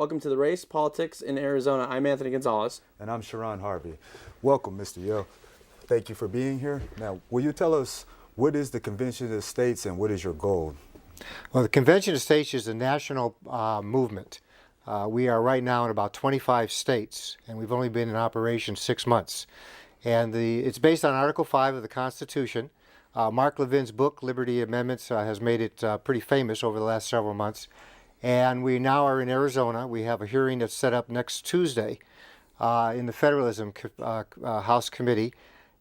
Welcome to the Race, Politics in Arizona. I'm Anthony Gonzalez. And I'm Sharon Harvey. Welcome, Mr. Yale. Thank you for being here. Now, will you tell us what is the Convention of States and what is your goal? Well, the Convention of States is a national movement. We are right now in about 25 states, and we've only been in operation 6 months. And it's based on Article 5 of the Constitution. Mark Levin's book, Liberty Amendments, has made it pretty famous over the last several months. And we now are in Arizona. We have a hearing that's set up next Tuesday in the Federalism House Committee,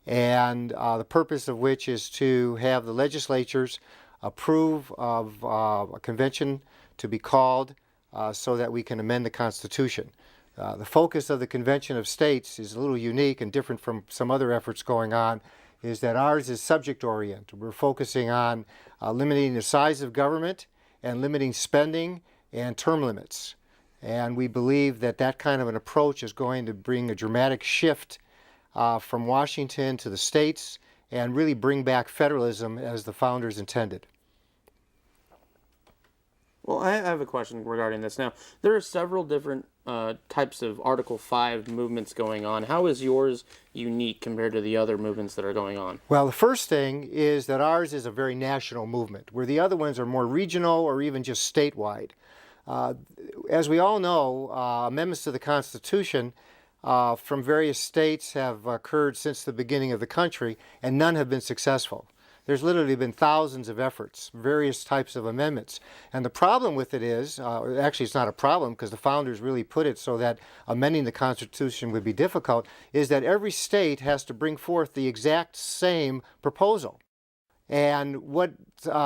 and the purpose of which is to have the legislatures approve of a convention to be called so that we can amend the Constitution. The focus of the Convention of States is a little unique and different from some other efforts going on, is that ours is subject-oriented. We're focusing on limiting the size of government and limiting spending and term limits. And we believe that that kind of an approach is going to bring a dramatic shift from Washington to the states and really bring back federalism as the founders intended. Well, I have a question regarding this. Now, there are several different types of Article 5 movements going on. How is yours unique compared to the other movements that are going on? Well, the first thing is that ours is a very national movement, where the other ones are more regional or even just statewide. As we all know, amendments to the Constitution from various states have occurred since the beginning of the country, and none have been successful. There's literally been thousands of efforts, various types of amendments. And the problem with it is, actually it's not a problem because the founders really put it so that amending the Constitution would be difficult, is that every state has to bring forth the exact same proposal. And what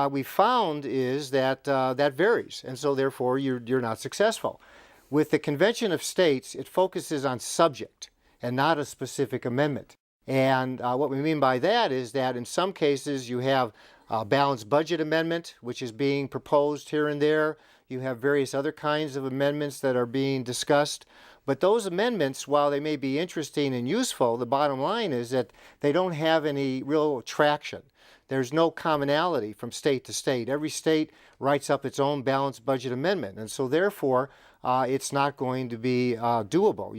we found is that that varies, and so therefore you're not successful. With the Convention of States, it focuses on subject and not a specific amendment. And what we mean by that is that in some cases you have a balanced budget amendment, which is being proposed here and there. You have various other kinds of amendments that are being discussed. But those amendments, while they may be interesting and useful, the bottom line is that they don't have any real traction. There's no commonality from state to state. Every state writes up its own balanced budget amendment, and so therefore it's not going to be doable.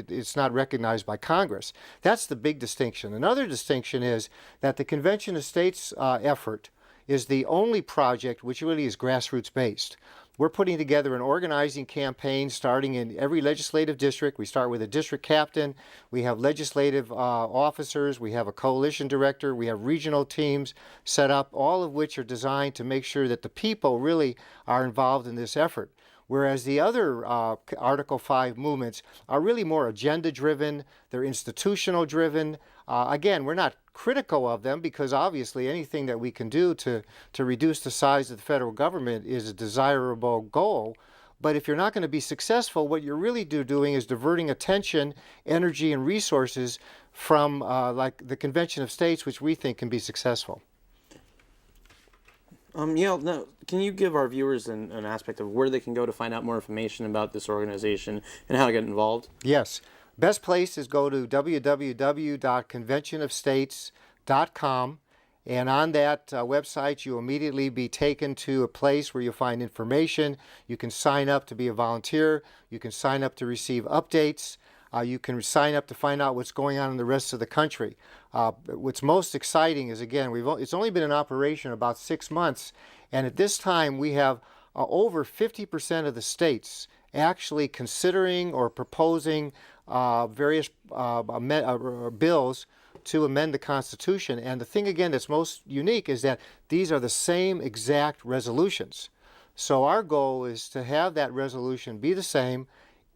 It's not recognized by Congress. That's the big distinction. Another distinction is that the Convention of States effort is the only project which really is grassroots based. We're putting together an organizing campaign starting in every legislative district. We start with a district captain. We have legislative officers. We have a coalition director. We have regional teams set up, all of which are designed to make sure that the people really are involved in this effort. Whereas the other Article 5 movements are really more agenda-driven, they're institutional-driven. Again, we're not critical of them because obviously anything that we can do to reduce the size of the federal government is a desirable goal. But if you're not going to be successful, what you're really doing is diverting attention, energy, and resources from like the Convention of States, which we think can be successful. Yale, now, can you give our viewers an aspect of where they can go to find out more information about this organization and how to get involved? Yes. Best place is go to www.conventionofstates.com, and on that website you'll immediately be taken to a place where you'll find information. You can sign up to be a volunteer. You can sign up to receive updates. You can sign up to find out what's going on in the rest of the country. What's most exciting is, again, it's only been in operation about 6 months, and at this time we have over 50% of the states actually considering or proposing various bills to amend the Constitution. And the thing, again, that's most unique is that these are the same exact resolutions. So our goal is to have that resolution be the same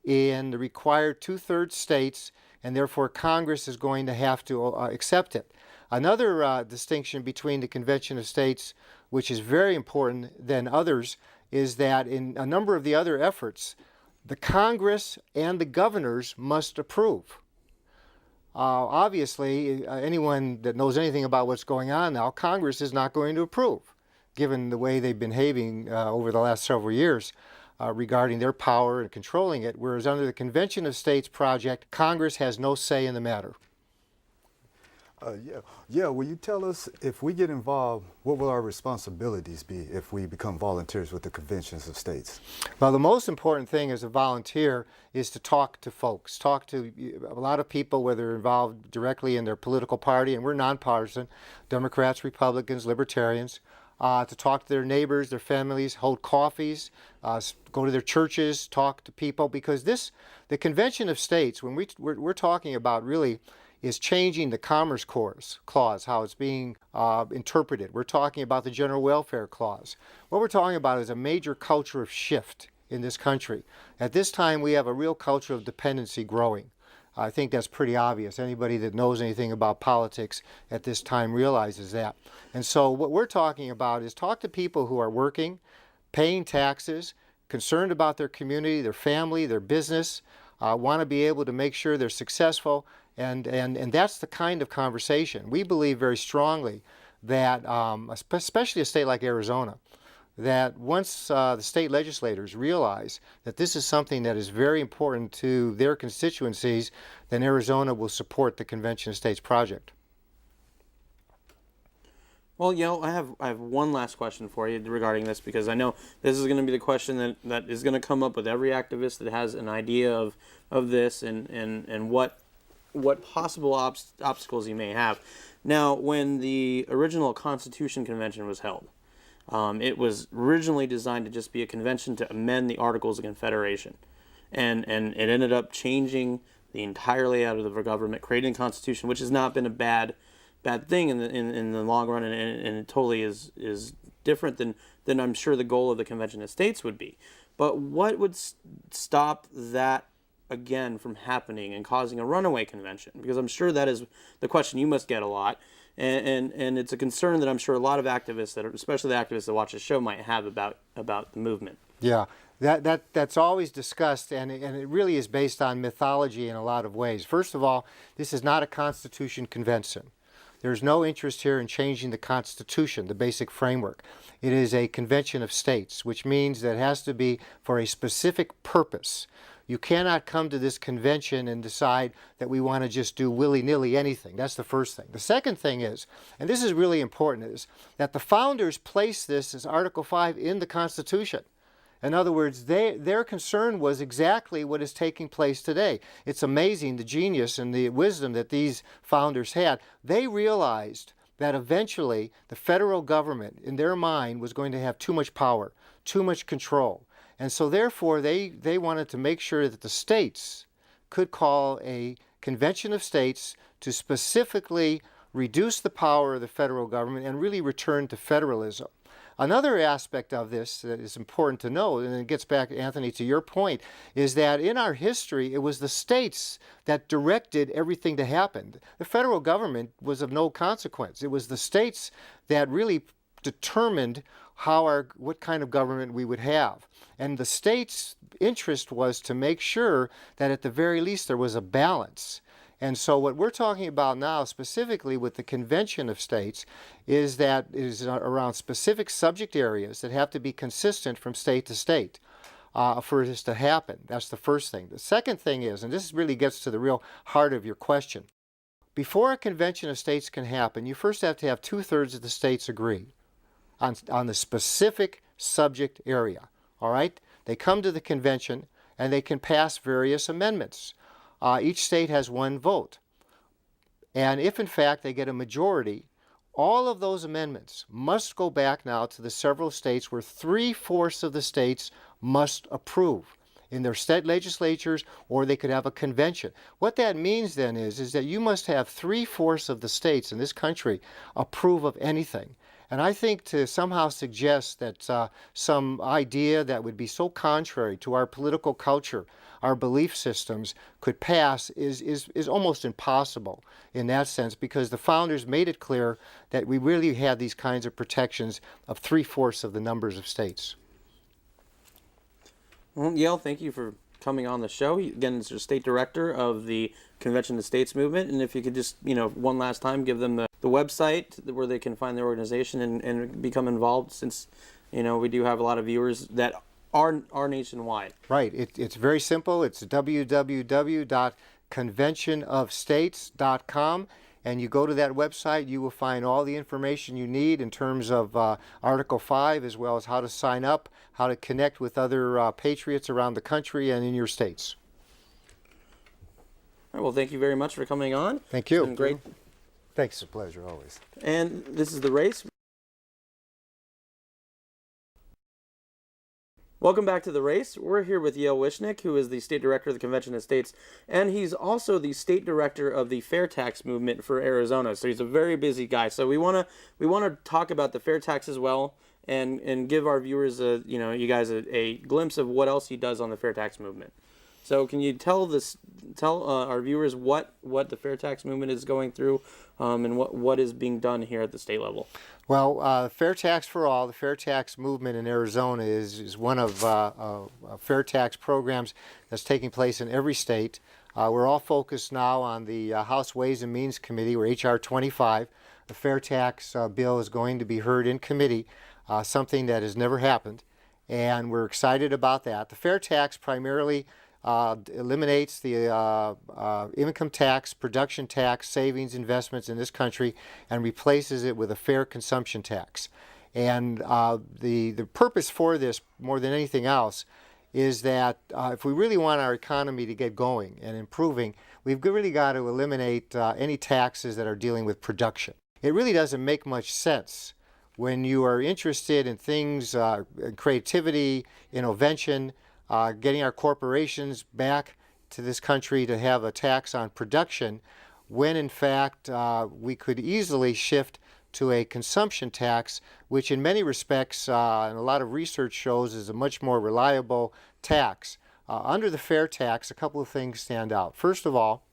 in the required 2/3 states, and therefore Congress is going to have to accept it. Another distinction between the Convention of States, which is very important than others, is that in a number of the other efforts, the Congress and the governors must approve. Obviously, anyone that knows anything about what's going on now, Congress is not going to approve, given the way they've been behaving over the last several years. Regarding their power and controlling it, whereas under the Convention of States project, Congress has no say in the matter. Yeah. Will you tell us, if we get involved, what will our responsibilities be if we become volunteers with the conventions of states? Well, the most important thing as a volunteer is to talk to folks, talk to a lot of people, whether they're involved directly in their political party, and we're nonpartisan, Democrats, Republicans, Libertarians, to talk to their neighbors, their families, hold coffees, go to their churches, talk to people, because the Convention of States, when we're talking about really is changing the Commerce Clause, how it's being interpreted. We're talking about the General Welfare Clause. What we're talking about is a major culture of shift in this country. At this time, we have a real culture of dependency growing. I think that's pretty obvious. Anybody that knows anything about politics at this time realizes that. And so what we're talking about is talk to people who are working, paying taxes, concerned about their community, their family, their business, want to be able to make sure they're successful. And that's the kind of conversation. We believe very strongly that, especially a state like Arizona, that once the state legislators realize that this is something that is very important to their constituencies, then Arizona will support the Convention of States project. Well, I have one last question for you regarding this, because I know this is going to be the question that is going to come up with every activist that has an idea of this and what possible obstacles you may have. Now, when the original Constitution Convention was held, it was originally designed to just be a convention to amend the Articles of Confederation, and it ended up changing the entire layout of the government, creating a constitution, which has not been a bad thing in the long run, and it totally is different than I'm sure the goal of the Convention of States would be. But what would stop that again from happening and causing a runaway convention? Because I'm sure that is the question you must get a lot, and it's a concern that I'm sure a lot of activists, especially the activists that watch the show, might have about the movement. Yeah, that's always discussed, and it really is based on mythology in a lot of ways. First of all, this is not a Constitution Convention. There's no interest here in changing the Constitution, the basic framework. It is a convention of states, which means that it has to be for a specific purpose. You cannot come to this convention and decide that we want to just do willy-nilly anything. That's the first thing. The second thing is, and this is really important, is that the founders placed this as Article 5 in the Constitution. In other words, their concern was exactly what is taking place today. It's amazing the genius and the wisdom that these founders had. They realized that eventually the federal government, in their mind, was going to have too much power, too much control. And so therefore, they wanted to make sure that the states could call a convention of states to specifically reduce the power of the federal government and really return to federalism. Another aspect of this that is important to know, and it gets back, Anthony, to your point, is that in our history, it was the states that directed everything to happen. The federal government was of no consequence. It was the states that really determined what kind of government we would have. And the states' interest was to make sure that at the very least there was a balance. And so what we're talking about now, specifically with the Convention of States, is that it is around specific subject areas that have to be consistent from state to state for this to happen. That's the first thing. The second thing is, and this really gets to the real heart of your question, before a Convention of States can happen, you first have to have 2/3 of the states agree on the specific subject area. All right? They come to the convention and they can pass various amendments. Each state has one vote. And if in fact they get a majority, all of those amendments must go back now to the several states where 3/4 of the states must approve in their state legislatures, or they could have a convention. What that means then is that you must have 3/4 of the states in this country approve of anything. And I think to somehow suggest that some idea that would be so contrary to our political culture, our belief systems, could pass is almost impossible in that sense, because the founders made it clear that we really had these kinds of protections of 3/4 of the numbers of states. Well, Yale, thank you for coming on the show. Again, it's the state director of the Convention of States movement. And if you could just, one last time, give them the website where they can find their organization and become involved, since, we do have a lot of viewers that are nationwide. Right. It's very simple. It's www.conventionofstates.com. and you go to that website, you will find all the information you need in terms of Article 5, as well as how to sign up, how to connect with other patriots around the country and in your states. All right, well, thank you very much for coming on. Thank you. It's been great. Thanks. It's a pleasure always. And this is The Race. Welcome back to The Race. We're here with Yale Wishnick, who is the State Director of the Convention of States, and he's also the State Director of the Fair Tax Movement for Arizona. So he's a very busy guy. So we want to talk about the fair tax as well, and give our viewers you guys a glimpse of what else he does on the fair tax movement. So can you tell our viewers what the fair tax movement is going through, and what is being done here at the state level? Well, Fair Tax for All, the fair tax movement in Arizona is one of fair tax programs that's taking place in every state. We're all focused now on the House Ways and Means Committee, or H.R. 25. The fair tax bill is going to be heard in committee, something that has never happened, and we're excited about that. The fair tax primarily eliminates the income tax, production tax, savings, investments in this country, and replaces it with a fair consumption tax. And the purpose for this, more than anything else, is that if we really want our economy to get going and improving, we've really got to eliminate any taxes that are dealing with production. It really doesn't make much sense when you are interested in things, creativity, innovation, getting our corporations back to this country to have a tax on production, when in fact we could easily shift to a consumption tax, which in many respects, and a lot of research shows, is a much more reliable tax. Under the fair tax, a couple of things stand out. First of all,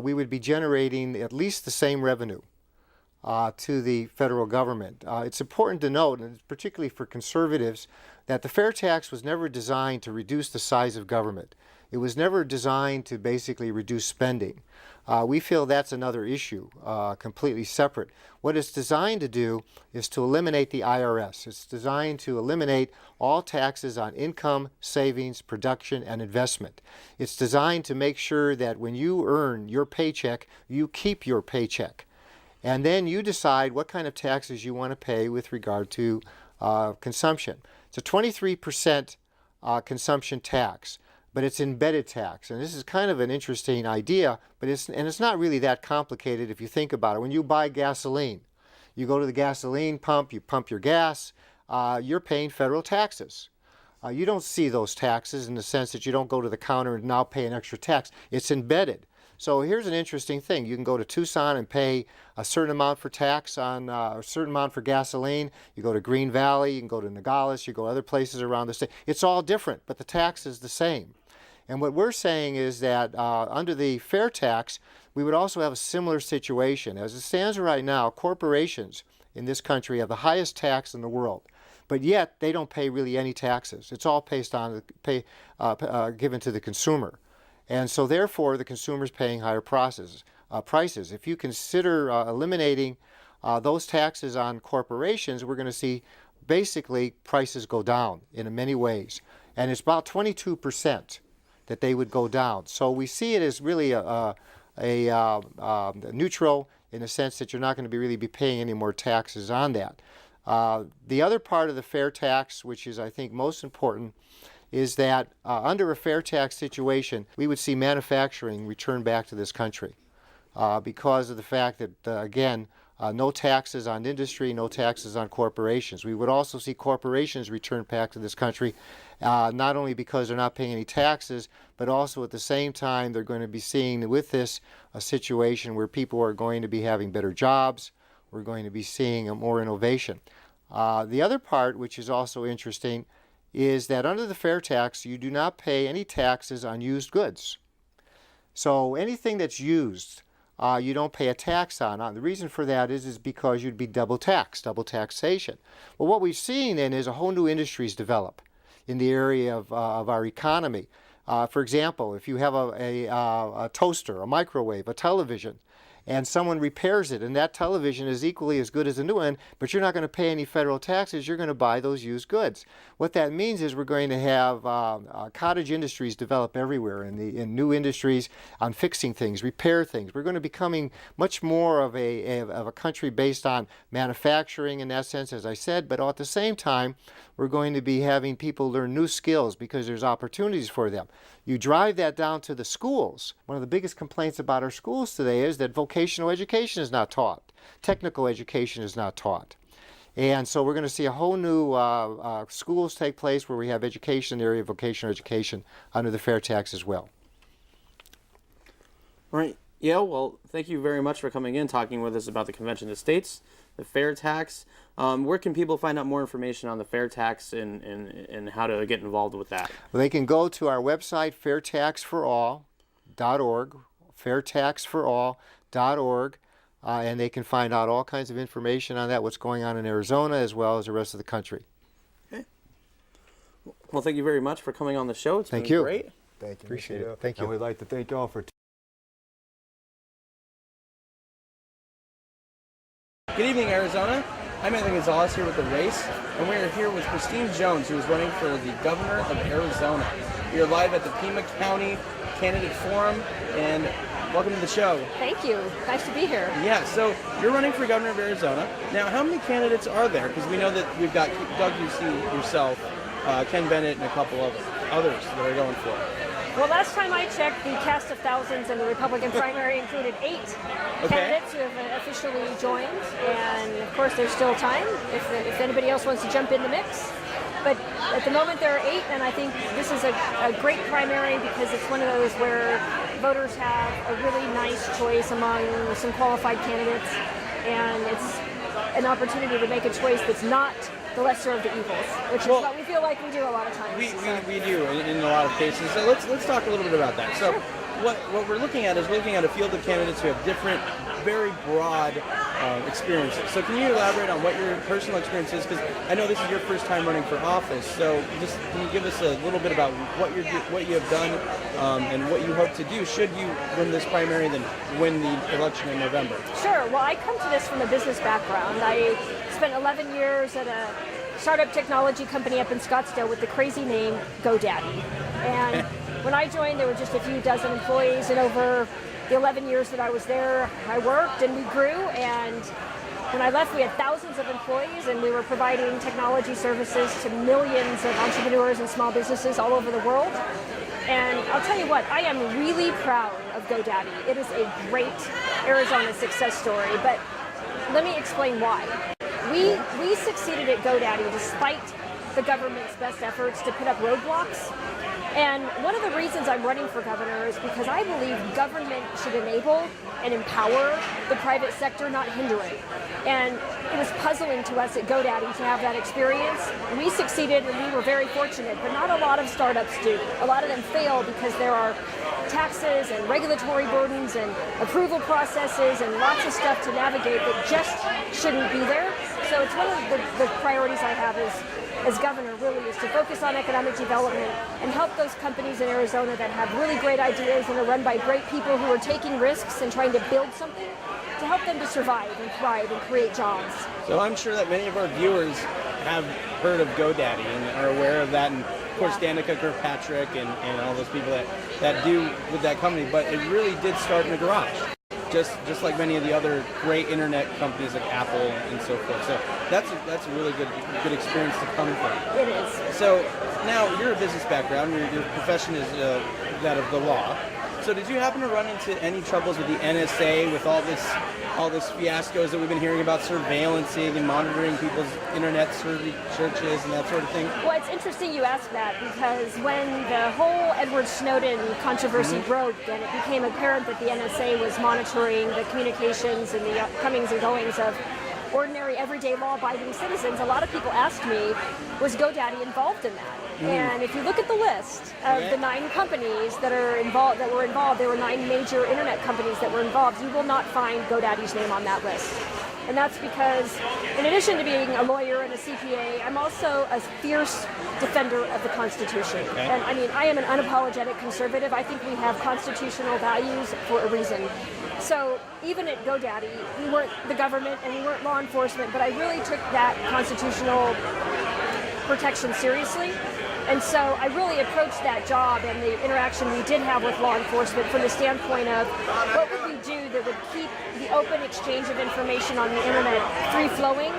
we would be generating at least the same revenue to the federal government. It's important to note, and particularly for conservatives, that the fair tax was never designed to reduce the size of government. It was never designed to basically reduce spending. We feel that's another issue, completely separate. What it's designed to do is to eliminate the IRS. It's designed to eliminate all taxes on income, savings, production, and investment. It's designed to make sure that when you earn your paycheck, you keep your paycheck. And then you decide what kind of taxes you want to pay with regard to consumption. It's a 23% consumption tax, but it's embedded tax. And this is kind of an interesting idea, but it's not really that complicated if you think about it. When you buy gasoline, you go to the gasoline pump, you pump your gas, you're paying federal taxes. You don't see those taxes in the sense that you don't go to the counter and now pay an extra tax. It's embedded. So here's an interesting thing. You can go to Tucson and pay a certain amount for tax on a certain amount for gasoline. You go to Green Valley, you can go to Nogales, you go other places around the state. It's all different, but the tax is the same. And what we're saying is that under the fair tax, we would also have a similar situation. As it stands right now, corporations in this country have the highest tax in the world, but yet they don't pay really any taxes. It's all based on given to the consumer. And so therefore, the consumer's paying higher prices. If you consider eliminating those taxes on corporations, we're going to see basically prices go down in many ways. And it's about 22% that they would go down. So we see it as really a neutral in the sense that you're not going to really be paying any more taxes on that. The other part of the fair tax, which is I think most important, is that under a fair tax situation, we would see manufacturing return back to this country because of the fact that, again, no taxes on industry, no taxes on corporations. We would also see corporations return back to this country, not only because they're not paying any taxes, but also at the same time they're going to be seeing with this a situation where people are going to be having better jobs. We're going to be seeing more innovation. The other part, which is also interesting, is that under the fair tax, you do not pay any taxes on used goods. So anything that's used, you don't pay a tax on. The reason for that is because you'd be double taxed, double taxation. Well, what we've seen then is a whole new industries develop in the area of our economy. For example, if you have a toaster, a microwave, a television, and someone repairs it, and that television is equally as good as a new one, but you're not going to pay any federal taxes. You're going to buy those used goods. What that means is we're going to have cottage industries develop everywhere, in new industries on fixing things, repair things. We're going to be becoming much more of a country based on manufacturing in that sense, as I said, but at the same time, we're going to be having people learn new skills because there's opportunities for them. You drive that down to the schools. One of the biggest complaints about our schools today is that vocational education is not taught. Technical education is not taught. And so we're going to see a whole new schools take place where we have education in the area of vocational education under the fair tax as well. All right. Yale, well, thank you very much for coming in, talking with us about the Convention of States, the fair tax. Where can people find out more information on the fair tax and how to get involved with that? Well, they can go to our website, fairtaxforall.org, fairtaxforall.org, and they can find out all kinds of information on that, what's going on in Arizona as well as the rest of the country. Okay. Well, thank you very much for coming on the show. It's been great. Thank you. Appreciate Mr. it. Thank you. And we'd like to thank y'all for Good evening, Arizona. I'm Anthony Gonzalez here with The Race, and we are here with Christine Jones, who is running for the governor of Arizona. We are live at the Pima County Candidate Forum, and welcome to the show. Thank you. Nice to be here. Yeah, so you're running for governor of Arizona. Now, how many candidates are there? Because we know that we've got Doug Ducey, yourself, Ken Bennett, and a couple of others that are going for it. Well, last time I checked, the cast of thousands in the Republican primary included 8 candidates who have officially joined. And, of course, there's still time if anybody else wants to jump in the mix. But at the moment, there are 8, and I think this is a great primary because it's one of those where voters have a really nice choice among some qualified candidates. And it's an opportunity to make a choice that's not the lesser of the evils, which is what we feel like we do a lot of times. We do in a lot of cases. So let's talk a little bit about that. So what we're looking at is a field of candidates who have different, very broad experiences. So can you elaborate on what your personal experience is? Because I know this is your first time running for office. So just can you give us a little bit about what you have done and what you hope to do should you win this primary and then win the election in November? Sure. Well, I come to this from a business background. I spent 11 years at a startup technology company up in Scottsdale with the crazy name GoDaddy. And when I joined, there were just a few dozen employees, and over the 11 years that I was there, I worked and we grew. And when I left, we had thousands of employees, and we were providing technology services to millions of entrepreneurs and small businesses all over the world. And I'll tell you what, I am really proud of GoDaddy. It is a great Arizona success story, but let me explain why. We succeeded at GoDaddy despite the government's best efforts to put up roadblocks. And one of the reasons I'm running for governor is because I believe government should enable and empower the private sector, not hinder it. And it was puzzling to us at GoDaddy to have that experience. We succeeded and we were very fortunate, but not a lot of startups do. A lot of them fail because there are taxes and regulatory burdens and approval processes and lots of stuff to navigate that just shouldn't be there. So it's one of the priorities I have as governor really is to focus on economic development and help those companies in Arizona that have really great ideas and are run by great people who are taking risks and trying to build something to help them to survive and thrive and create jobs. So I'm sure that many of our viewers have heard of GoDaddy and are aware of that, and of course Danica Kirkpatrick and all those people that do with that company, but it really did start in a garage. Just like many of the other great internet companies like Apple and so forth. So that's a really good experience to come from. It is. So now you're a business background. Your profession is that of the law. So did you happen to run into any troubles with the NSA with all this fiascos that we've been hearing about surveillancing and monitoring people's internet searches and that sort of thing? Well, it's interesting you ask that because when the whole Edward Snowden controversy broke and it became apparent that the NSA was monitoring the communications and the comings and goings of ordinary, everyday, law-abiding citizens, a lot of people asked me, was GoDaddy involved in that? And if you look at the list of the 9 companies that were involved, there were 9 major internet companies that were involved. You will not find GoDaddy's name on that list. And that's because, in addition to being a lawyer and a CPA, I'm also a fierce defender of the Constitution. Okay. And I mean, I am an unapologetic conservative. I think we have constitutional values for a reason. So even at GoDaddy, we weren't the government and we weren't law enforcement, but I really took that constitutional protection seriously. And so I really approached that job and the interaction we did have with law enforcement from the standpoint of what would we do that would keep the open exchange of information on the internet free-flowing,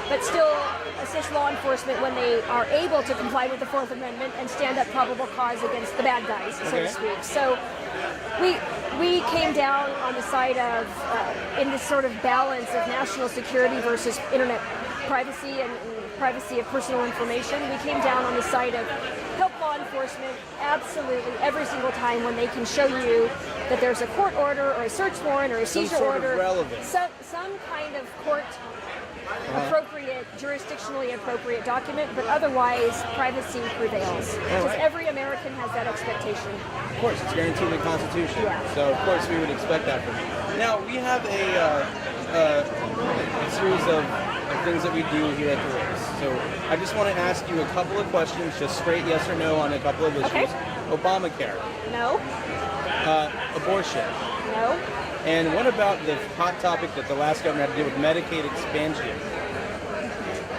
but still assist law enforcement when they are able to comply with the Fourth Amendment and stand up probable cause against the bad guys, so to speak. So we came down on the side of, in this sort of balance of national security versus internet privacy and privacy of personal information. We came down on the side of help law enforcement absolutely every single time when they can show you that there's a court order or a search warrant or a seizure order, some kind of court appropriate, jurisdictionally appropriate document, but otherwise privacy prevails. Because every American has that expectation. Of course, it's guaranteed in the Constitution. Yeah. So of course we would expect that from you. Now we have a series of things that we do here at the race. So I just want to ask you a couple of questions, just straight yes or no on a couple of issues. Okay. Obamacare, No, abortion, no, and what about the hot topic that the last governor had to do with Medicaid expansion?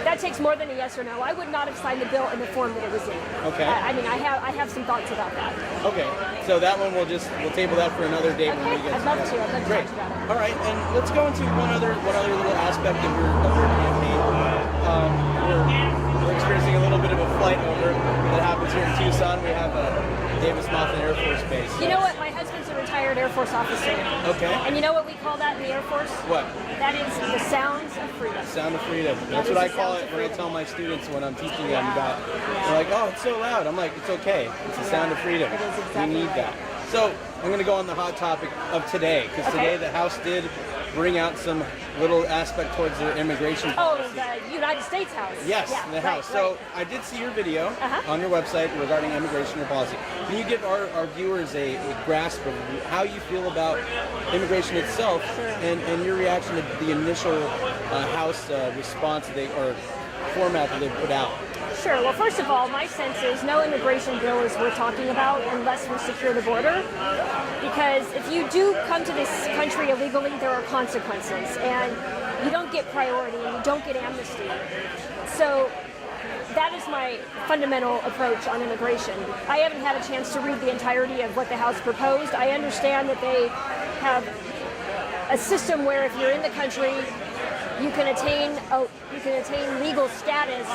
that takes more than a yes or no. I would not have signed the bill in the form that it was in. Okay. I mean, I have some thoughts about that. Okay, so that one we'll table that for another date when Okay, we get I'd love to. together. I'd love to Great. talk about it. All right, and let's go into one other little aspect of your campaign. We're experiencing a little bit of a flight over that happens here in Tucson. We have Davis Monthan Air Force Base. You know what? My husband's a retired Air Force officer. Okay. And you know what we call that in the Air Force? What? That is the sounds of freedom. Sound of freedom. That's is what I the call sounds it of when I freedom. tell my students when I'm teaching them Yeah. about. They're like, oh, it's so loud. I'm like, it's okay. It's the sound of freedom. It is exactly We need right. that. So I'm going to go on the hot topic of today, because Okay. today the House did bring out some little aspect towards their immigration Oh, policy. the United States House. Yes, Yeah, the right, House. So right. I did see your video Uh-huh. on your website regarding immigration or policy. Can you give our viewers a grasp of how you feel about immigration itself and your reaction to the initial House response or format that they put out? Sure. Well, first of all, my sense is no immigration bill is worth talking about unless we secure the border. Because if you do come to this country illegally, there are consequences. And you don't get priority and you don't get amnesty. So that is my fundamental approach on immigration. I haven't had a chance to read the entirety of what the House proposed. I understand that they have a system where if you're in the country, you can attain legal status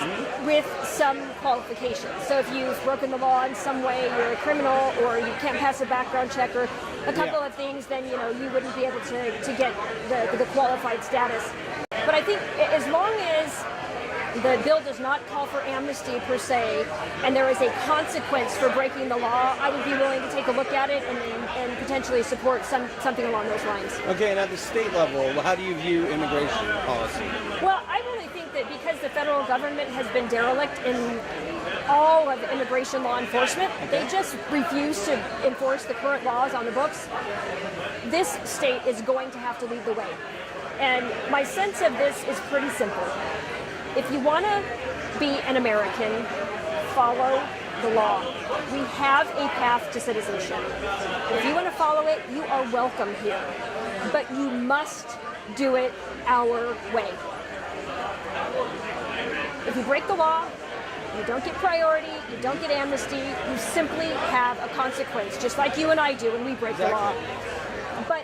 with some qualifications. So if you've broken the law in some way, you're a criminal, or you can't pass a background check, or a couple of things, then you wouldn't be able to get the qualified status. But I think as long as the bill does not call for amnesty per se, and there is a consequence for breaking the law, I would be willing to take a look at it and potentially support something along those lines. Okay, and at the state level, how do you view immigration policy? Well, I really think that because the federal government has been derelict in all of immigration law enforcement, they just refuse to enforce the current laws on the books. This state is going to have to lead the way. And my sense of this is pretty simple. If you want to be an American, follow the law. We have a path to citizenship. If you want to follow it, you are welcome here. But you must do it our way. If you break the law, you don't get priority, you don't get amnesty, you simply have a consequence, just like you and I do when we break the law. But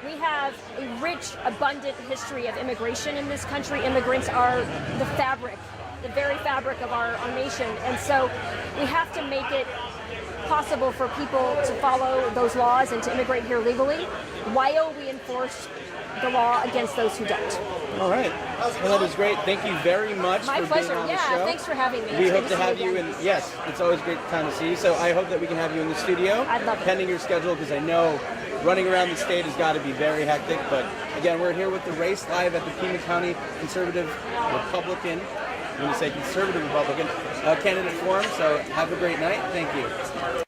we have a rich, abundant history of immigration in this country. Immigrants are the fabric, the very fabric of our nation. And so we have to make it possible for people to follow those laws and to immigrate here legally while we enforce the law against those who don't. All right. Well, that is great. Thank you very much My for pleasure. being on the Yeah, show. thanks for having me. We It's hope good to see have you again. in. Yes, it's always a great time to see you. So I hope that we can have you in the studio. I'd love it. Pending your schedule, because I know running around the state has got to be very hectic. But again, we're here with the race live at the Pima County Conservative Republican. I'm going to say Conservative Republican candidate forum. So have a great night. Thank you.